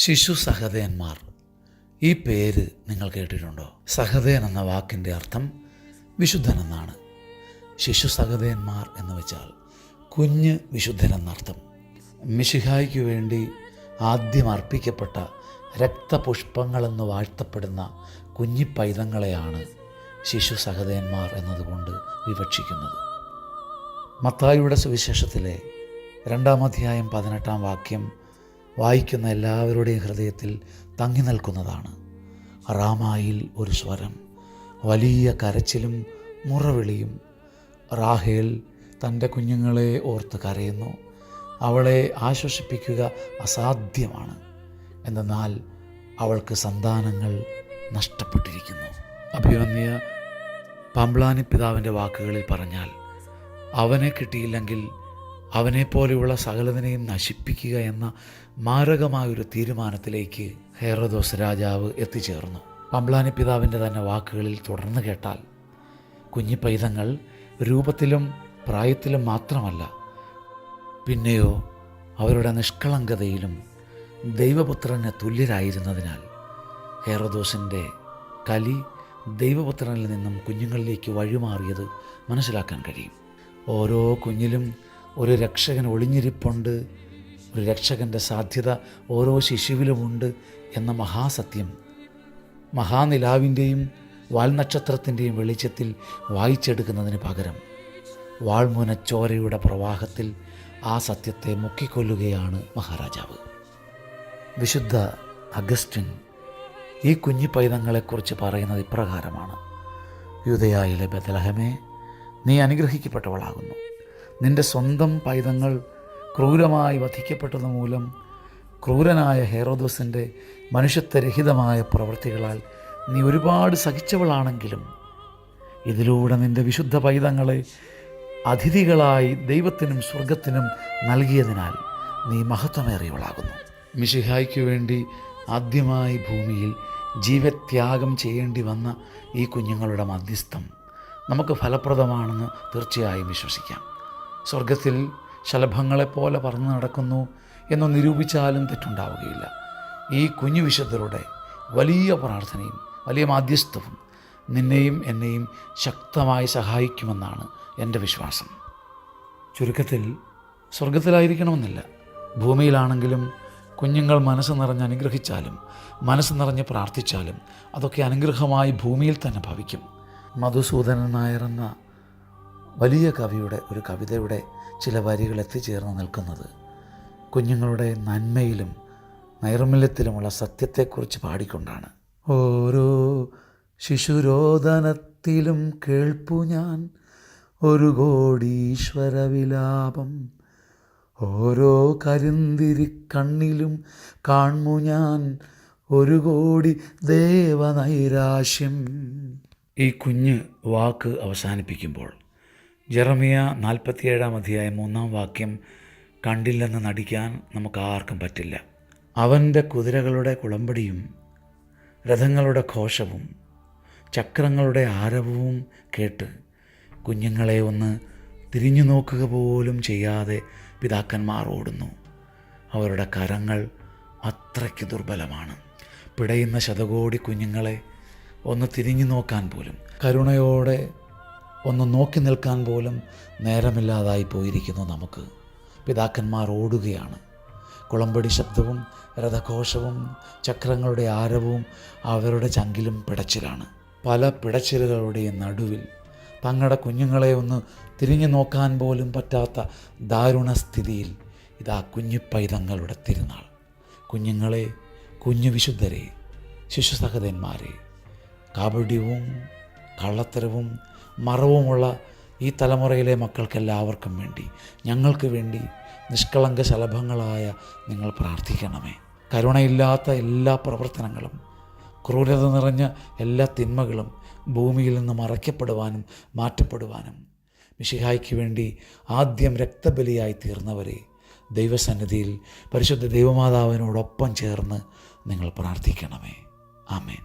ശിശു സഹദേന്മാർ, ഈ പേര് നിങ്ങൾ കേട്ടിട്ടുണ്ടോ? സഹദേൻ എന്ന വാക്കിൻ്റെ അർത്ഥം വിശുദ്ധൻ എന്നാണ്. ശിശു സഹദേന്മാർ എന്ന് വെച്ചാൽ കുഞ്ഞ് വിശുദ്ധൻ എന്നർത്ഥം. മിശിഹായ്ക്ക് വേണ്ടി ആദ്യം അർപ്പിക്കപ്പെട്ട രക്തപുഷ്പങ്ങളെന്ന് വാഴ്ത്തപ്പെടുന്ന കുഞ്ഞിപ്പൈതങ്ങളെയാണ് ശിശു സഹദേന്മാർ എന്നതുകൊണ്ട് വിവക്ഷിക്കുന്നത്. മത്തായിയുടെ സുവിശേഷത്തിലെ 2-ാം അധ്യായം 18-ാം വാക്യം വായിക്കുന്ന എല്ലാവരുടെയും ഹൃദയത്തിൽ തങ്ങി നിൽക്കുന്നതാണ്. റാമായിൽ ഒരു സ്വരം, വലിയ കരച്ചിലും മുറവിളിയും. റാഹേൽ തൻ്റെ കുഞ്ഞുങ്ങളെ ഓർത്ത് കരയുന്നു. അവളെ ആശ്വസിപ്പിക്കുക അസാധ്യമാണ്. എന്തെന്നാൽ അവൾക്ക് സന്താനങ്ങൾ നഷ്ടപ്പെട്ടിരിക്കുന്നു. അഭിമന്യ പാമ്പ്ളാനി പിതാവിൻ്റെ വാക്കുകളിൽ പറഞ്ഞാൽ, അവനെ കിട്ടിയില്ലെങ്കിൽ അവനെപ്പോലെയുള്ള സകലതിനെയും നശിപ്പിക്കുക എന്ന മാരകമായൊരു തീരുമാനത്തിലേക്ക് ഹെറോദോസ് രാജാവ് എത്തിച്ചേർന്നു. പാമ്പ്ളാനി പിതാവിൻ്റെ തന്നെ വാക്കുകളിൽ തുടർന്ന് കേട്ടാൽ, കുഞ്ഞിപ്പൈതങ്ങൾ രൂപത്തിലും പ്രായത്തിലും മാത്രമല്ല, പിന്നെയോ അവരുടെ നിഷ്കളങ്കതയിലും ദൈവപുത്രന് തുല്യരായിരുന്നതിനാൽ ഹെറോദോസിൻ്റെ കലി ദൈവപുത്രനിൽ നിന്നും കുഞ്ഞുങ്ങളിലേക്ക് വഴിമാറിയത് മനസ്സിലാക്കാൻ കഴിയും. ഓരോ കുഞ്ഞിലും ഒരു രക്ഷകൻ ഒളിഞ്ഞിരിപ്പുണ്ട്, ഒരു രക്ഷകൻ്റെ സാധ്യത ഓരോ ശിശുവിലുമുണ്ട് എന്ന മഹാസത്യം മഹാനിലാവിൻ്റെയും വാൽനക്ഷത്രത്തിൻ്റെയും വെളിച്ചത്തിൽ വായിച്ചെടുക്കുന്നതിന് പകരം വാൾമുനച്ചോരയുടെ പ്രവാഹത്തിൽ ആ സത്യത്തെ മുക്കിക്കൊല്ലുകയാണ് മഹാരാജാവ്. വിശുദ്ധ അഗസ്റ്റിൻ ഈ കുഞ്ഞി പൈതങ്ങളെക്കുറിച്ച് പറയുന്നത് ഇപ്രകാരമാണ്: യൂദയായിലെ ബെത്ലഹേമേ, നീ അനുഗ്രഹിക്കപ്പെട്ടവളാകുന്നു. നിന്റെ സ്വന്തം പൈതങ്ങൾ ക്രൂരമായി വധിക്കപ്പെട്ടത് മൂലം ക്രൂരനായ ഹെറോദോസിൻ്റെ മനുഷ്യത്വരഹിതമായ പ്രവൃത്തികളാൽ നീ ഒരുപാട് സഹിച്ചവളാണെങ്കിലും ഇതിലൂടെ നിന്റെ വിശുദ്ധ പൈതങ്ങളെ അതിഥികളായി ദൈവത്തിനും സ്വർഗത്തിനും നൽകിയതിനാൽ നീ മഹത്വമേറിയവളാകുന്നു. മിശിഹായ്ക്ക് വേണ്ടി ആദ്യമായി ഭൂമിയിൽ ജീവത്യാഗം ചെയ്യേണ്ടി വന്ന ഈ കുഞ്ഞുങ്ങളുടെ മധ്യസ്ഥം നമുക്ക് ഫലപ്രദമാണെന്ന് തീർച്ചയായും വിശ്വസിക്കാം. സ്വർഗത്തിൽ ശലഭങ്ങളെപ്പോലെ പറന്നു നടക്കുന്നു എന്ന് നിരൂപിച്ചാലും തെറ്റുണ്ടാവുകയില്ല. ഈ കുഞ്ഞു വിശുദ്ധരുടെ വലിയ പ്രാർത്ഥനയും വലിയ മാധ്യസ്ഥവും നിന്നെയും എന്നെയും ശക്തമായി സഹായിക്കുമെന്നാണ് എൻ്റെ വിശ്വാസം. ചുരുക്കത്തിൽ, സ്വർഗത്തിലായിരിക്കണമെന്നില്ല, ഭൂമിയിലാണെങ്കിലും കുഞ്ഞുങ്ങൾ മനസ്സ് നിറഞ്ഞ് അനുഗ്രഹിച്ചാലും മനസ്സ് നിറഞ്ഞ് പ്രാർത്ഥിച്ചാലും അതൊക്കെ അനുഗ്രഹമായി ഭൂമിയിൽ തന്നെ ഭവിക്കും. മധുസൂദനൻ നായർ എന്ന വലിയ കവിയുടെ ഒരു കവിതയുടെ ചില വരികൾ എത്തിച്ചേർന്ന് നിൽക്കുന്നത് കുഞ്ഞുങ്ങളുടെ നന്മയിലും നൈർമല്യത്തിലുമുള്ള സത്യത്തെക്കുറിച്ച് പാടിക്കൊണ്ടാണ്. ഓരോ ശിശുരോദനത്തിലും കേൾപ്പു ഞാൻ ഒരു കോടീശ്വര വിലാപം, ഓരോ കരിന്തിരി കണ്ണിലും കാൺമു ഞാൻ ഒരു കോടി ദേവനൈരാശ്യം. ഈ കുഞ്ഞ് വാക്ക് അവസാനിപ്പിക്കുമ്പോൾ ജെറമിയ 47-ാം അധ്യായം 3-ാം വാക്യം കണ്ടില്ലെന്ന് നടിക്കാൻ നമുക്ക് ആർക്കും പറ്റില്ല. അവൻ്റെ കുതിരകളുടെ കുളമ്പടിയും രഥങ്ങളുടെ ഘോഷവും ചക്രങ്ങളുടെ ആരവവും കേട്ട് കുഞ്ഞുങ്ങളെ ഒന്ന് തിരിഞ്ഞു നോക്കുക പോലും ചെയ്യാതെ പിതാക്കന്മാർ ഓടുന്നു. അവരുടെ കരങ്ങൾ അത്രയ്ക്ക് ദുർബലമാണ്. പിടയുന്ന ശതകോടി കുഞ്ഞുങ്ങളെ ഒന്ന് തിരിഞ്ഞു നോക്കാൻ പോലും, കരുണയോടെ ഒന്ന് നോക്കി നിൽക്കാൻ പോലും നേരമില്ലാതായി പോയിരിക്കുന്നു നമുക്ക്. പിതാക്കന്മാർ ഓടുകയാണ്. കുളമ്പടി ശബ്ദവും രഥഘോഷവും ചക്രങ്ങളുടെ ആരവവും അവരുടെ ചങ്കിലും പിടച്ചിലാണ്. പല പിടച്ചിലുകളുടെയും നടുവിൽ തങ്ങളുടെ കുഞ്ഞുങ്ങളെ ഒന്ന് തിരിഞ്ഞു നോക്കാൻ പോലും പറ്റാത്ത ദാരുണ സ്ഥിതിയിൽ ഇതാ കുഞ്ഞിപ്പൈതങ്ങളുടെ തിരുനാൾ. കുഞ്ഞുങ്ങളെ, കുഞ്ഞു വിശുദ്ധരെ, ശിശു സഹോദരന്മാരെ, കാപട്യവും കള്ളത്തരവും മറവുമുള്ള ഈ തലമുറയിലെ മക്കൾക്കെല്ലാവർക്കും വേണ്ടി, ഞങ്ങൾക്ക് വേണ്ടി നിഷ്കളങ്ക ശലഭങ്ങളായ നിങ്ങൾ പ്രാർത്ഥിക്കണമേ. കരുണയില്ലാത്ത എല്ലാ പ്രവർത്തനങ്ങളും, ക്രൂരത നിറഞ്ഞ എല്ലാ തിന്മകളും ഭൂമിയിൽ നിന്ന് മറയ്ക്കപ്പെടുവാനും മാറ്റപ്പെടുവാനും മിശിഹായ്ക്ക് വേണ്ടി ആദ്യം രക്തബലിയായി തീർന്നവരെ ദൈവസന്നിധിയിൽ പരിശുദ്ധ ദൈവമാതാവിനോടൊപ്പം ചേർന്ന് നിങ്ങൾ പ്രാർത്ഥിക്കണമേ. ആമേൻ.